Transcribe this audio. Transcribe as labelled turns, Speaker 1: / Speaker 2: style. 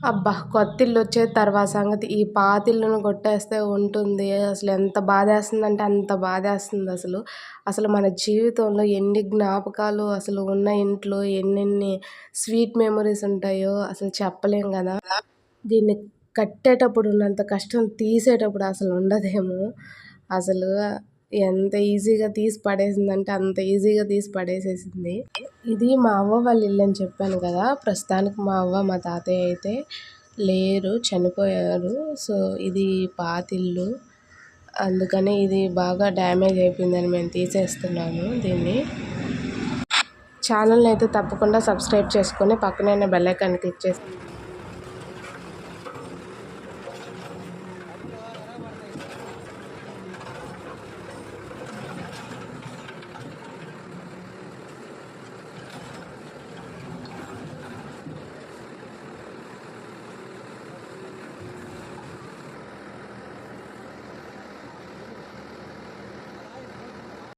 Speaker 1: అబ్బా! కొత్తిల్లొచ్చే తర్వాత సంగతి. ఈ పాతిల్లును కొట్టేస్తే ఉంటుంది. అసలెంత బాధేస్తుందంటే అంత బాధేస్తుందసలు. అసలు మన జీవితంలో ఎన్ని జ్ఞాపకాలు అసలు ఉన్న ఇంట్లో ఎన్నెన్ని స్వీట్ మెమోరీస్ ఉంటాయో అసలు చెప్పలేం గదా! దీన్ని కట్టేటప్పుడు ఉన్నంత కష్టం తీసేటప్పుడు అసలు ఉండదేమో. అసలు ఎంత ఈజీగా తీసి పడేసిందంటే అంత ఈజీగా తీసి పడేసేసింది. ఇది మా అవ్వ వాళ్ళ ఇల్లని చెప్పాను కదా! ప్రస్తుతానికి మా అవ్వ, మా తాతయ్య అయితే లేరు, చనిపోయారు. సో, ఇది పాతిల్లు. అందుకని ఇది బాగా డ్యామేజ్ అయిపోయిందని మేము తీసేస్తున్నాము దీన్ని. ఛానల్‌ని అయితే తప్పకుండా సబ్స్క్రైబ్ చేసుకొని పక్కనే ఉన్న బెల్ ఐకాన్ క్లిక్ చేసి